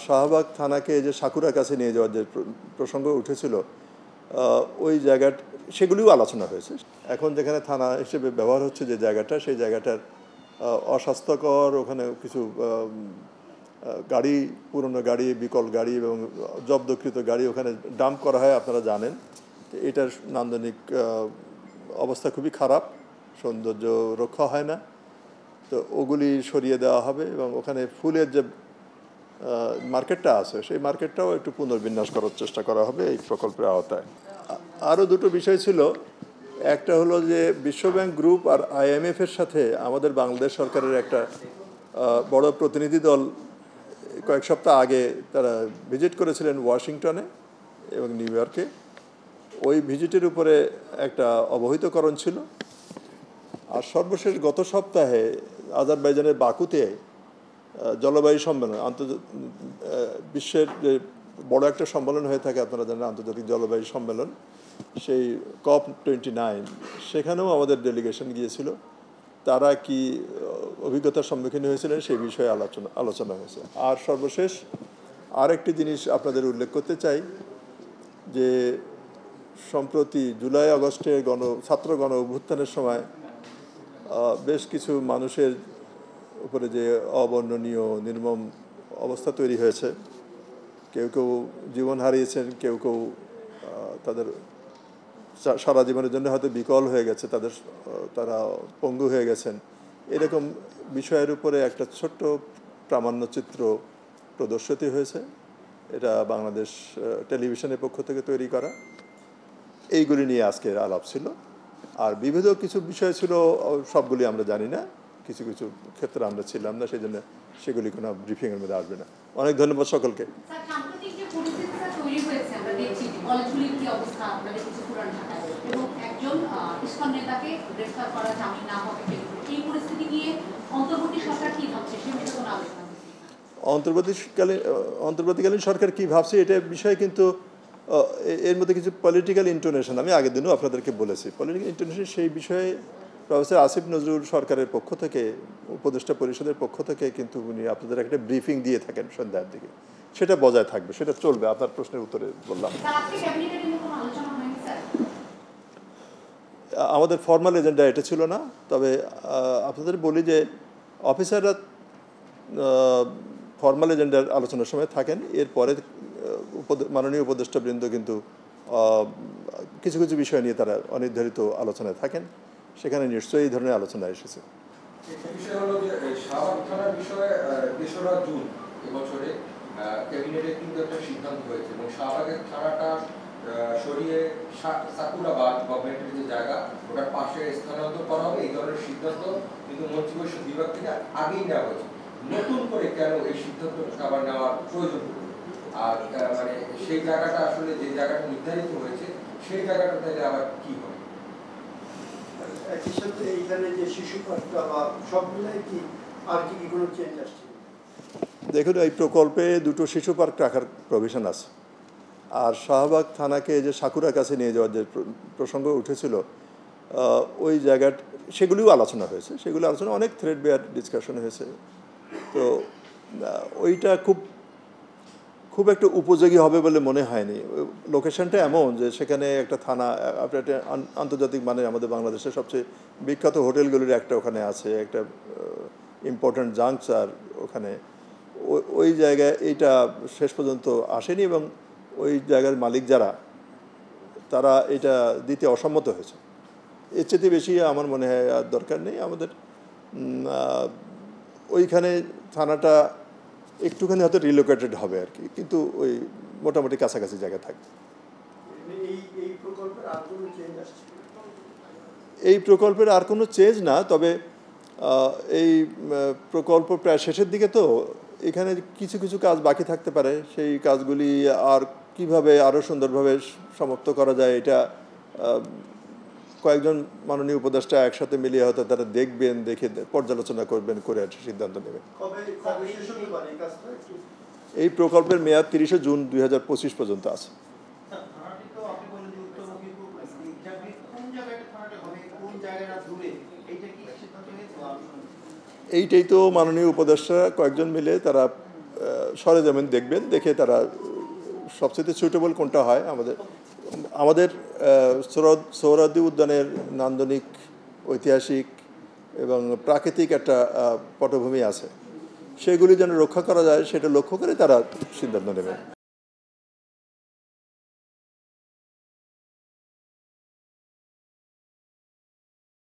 শাহবাগ থানাকে যে সাকুরার কাছে নিয়ে যাওয়ার যে প্রসঙ্গ উঠেছিল, ওই জায়গাটা সেগুলিও আলোচনা হয়েছে। এখন যেখানে থানা হিসেবে ব্যবহার হচ্ছে যে জায়গাটা, সেই জায়গাটার অস্বাস্থ্যকর, ওখানে কিছু গাড়ি, পুরনো গাড়ি, বিকল গাড়ি এবং জব্দকৃত গাড়ি ওখানে ডাম্প করা হয়, আপনারা জানেন। তো এটার নান্দনিক অবস্থা খুবই খারাপ, সৌন্দর্য রক্ষা হয় না। তো ওগুলি সরিয়ে দেওয়া হবে এবং ওখানে ফুলের যে মার্কেটটা আছে, সেই মার্কেটটাও একটু পুনর্বিন্যাস করার চেষ্টা করা হবে এই প্রকল্পের আওতায়। আরও দুটো বিষয় ছিল। একটা হলো যে বিশ্বব্যাংক গ্রুপ আর IMF-এর সাথে আমাদের বাংলাদেশ সরকারের একটা বড় প্রতিনিধি দল কয়েক সপ্তাহ আগে তারা ভিজিট করেছিলেন ওয়াশিংটনে এবং নিউ ইয়র্কে। ওই ভিজিটের উপরে একটা অবহিতকরণ ছিল। আর সর্বশেষ গত সপ্তাহে আজারবাইজানের বাকুতে জলবায়ু সম্মেলন, বিশ্বের যে বড় একটা সম্মেলন হয়ে থাকে, আপনারা জানেন, আন্তর্জাতিক জলবায়ু সম্মেলন, সেই COP29, সেখানেও আমাদের ডেলিগেশন গিয়েছিল। তারা কি অভিজ্ঞতার সম্মুখীন হয়েছিলেন সেই বিষয়ে আলোচনা হয়েছে। আর সর্বশেষ আরেকটি জিনিস আপনাদের উল্লেখ করতে চাই যে সম্প্রতি জুলাই আগস্টে ছাত্র গণ অভ্যুত্থানের সময় বেশ কিছু মানুষের উপরে যে অবর্ণনীয় নির্মম অবস্থা তৈরি হয়েছে, কেউ কেউ জীবন হারিয়েছেন, কেউ কেউ তাদের সারা জীবনের জন্য হয়তো বিকল হয়ে গেছে, তারা পঙ্গু হয়ে গেছেন। এরকম বিষয়ের উপরে একটা ছোট্ট প্রামাণ্যচিত্র প্রদর্শিত হয়েছে। এটা বাংলাদেশ টেলিভিশনের পক্ষ থেকে তৈরি করা। এইগুলি নিয়ে আজকের আলাপ ছিল। আর বিবিধ কিছু বিষয় ছিল, সবগুলি আমরা জানি না, কিছু কিছু ক্ষেত্রে আমরা ছিলাম না, সেই জন্য সেগুলি কোনো ব্রিফিংয়ের মধ্যে আসবে না। অনেক ধন্যবাদ সকলকে। অন্তর্বর্তীকালীন সরকার কি ভাবছে এটা বিষয়ে কিন্তু এর মধ্যে কিছু পলিটিক্যাল ইন্টোনেশন, আমি আগের দিনও আপনাদেরকে বলেছি, পলিটিক্যাল ইন্টোনেশন সেই বিষয়ে প্রফেসর আসিফ নজরুল সরকারের পক্ষ থেকে, উপদেষ্টা পরিষদের পক্ষ থেকে কিন্তু উনি আপনাদের একটা ব্রিফিং দিয়ে থাকেন সন্ধ্যার দিকে। সেটা বজায় থাকবে, সেটা চলবে। আপনার প্রশ্নের উত্তরে বললাম। আমাদের ফর্মাল এজেন্ডা এটা ছিল না, তবে আপনাদের বলি যে অফিসাররা ফর্মাল এজেন্ডার আলোচনার সময় থাকেন। এরপরে মাননীয় উপদেষ্টাবৃন্দ কিন্তু কিছু কিছু বিষয় নিয়ে তারা অনির্ধারিত আলোচনায় থাকেন, সেখানে নিশ্চয়ই এই ধরনের আলোচনা এসেছে। ক্যাবিনেটে কিন্তু একটা সিদ্ধান্ত হয়েছে এবং শাহবাগের থানাটা সরিয়ে সাকুরাবাদ গভর্নমেন্টের যে জায়গা, ওটার পাশে স্থানান্তর করা হবে, এই ধরনের সিদ্ধান্ত কিন্তু মন্ত্রী পরিষদ বিভাগ থেকে আগেই নেওয়া হয়েছে। নতুন করে কেন এই সিদ্ধান্তটা আবার নেওয়ার প্রয়োজন? আর মানে সেই জায়গাটা আসলে যে জায়গাটা নির্ধারিত হয়েছে সেই জায়গাটা তাহলে আবার কি হবে? একই সাথে এইখানে যে শিশু পার্কটা বা সব মিলাই কি আর কি কোনো চেঞ্জ আসছে? দেখুন, এই প্রকল্পে দুটো শিশু পার্ক রাখার প্রভিশন আছে। আর শাহবাগ থানাকে যে সাকুরার কাছে নিয়ে যাওয়ার যে প্রসঙ্গ উঠেছিল, ওই জায়গাটা সেগুলিও আলোচনা হয়েছে। সেগুলো আলোচনা অনেক থ্রেড বেয়ার ডিসকাশন হয়েছে। তো ওইটা খুব একটা উপযোগী হবে বলে মনে হয়নি। লোকেশনটা এমন যে সেখানে একটা থানা, আপনার একটা আন্তর্জাতিক মানে আমাদের বাংলাদেশের সবচেয়ে বিখ্যাত হোটেলগুলির একটা ওখানে আছে, একটা ইম্পর্ট্যান্ট জাংচার ওখানে। ওই জায়গায় এইটা শেষ পর্যন্ত আসেনি এবং ওই জায়গার মালিক যারা, তারা এটা দিতে অসম্মত হয়েছে। এর চেয়ে বেশি আমার মনে হয় আর দরকার নেই আমাদের। ওইখানে থানাটা একটুখানি হয়তো রিলোকেটেড হবে আর কি, কিন্তু ওই মোটামুটি কাছাকাছি জায়গায় থাকবে। এই প্রকল্পের আর কোনো চেঞ্জ না, তবে এই প্রকল্প প্রায় শেষের দিকে, তো এখানে কিছু কিছু কাজ বাকি থাকতে পারে। সেই কাজগুলি আর কিভাবে আরও সুন্দরভাবে সমাপ্ত করা যায়, এটা কয়েকজন মাননীয় উপদেষ্টা একসাথে মিলিয়ে হয়তো তারা দেখবেন, দেখে পর্যালোচনা করবেন, করে সিদ্ধান্ত নেবেন। এই প্রকল্পের মেয়াদ 30 জুন 2025 পর্যন্ত আছে। এইটাই তো মাননীয় উপদেষ্টা কয়েকজন মিলে তারা সরেজমিন দেখবেন, দেখে তারা সবচেয়ে সুইটেবল কোনটা হয়। আমাদের সোহরাওয়ার্দী উদ্যানের নান্দনিক, ঐতিহাসিক এবং প্রাকৃতিক একটা পটভূমি আছে, সেগুলি যেন রক্ষা করা যায় সেটা লক্ষ্য করে তারা সিদ্ধান্ত নেবেন।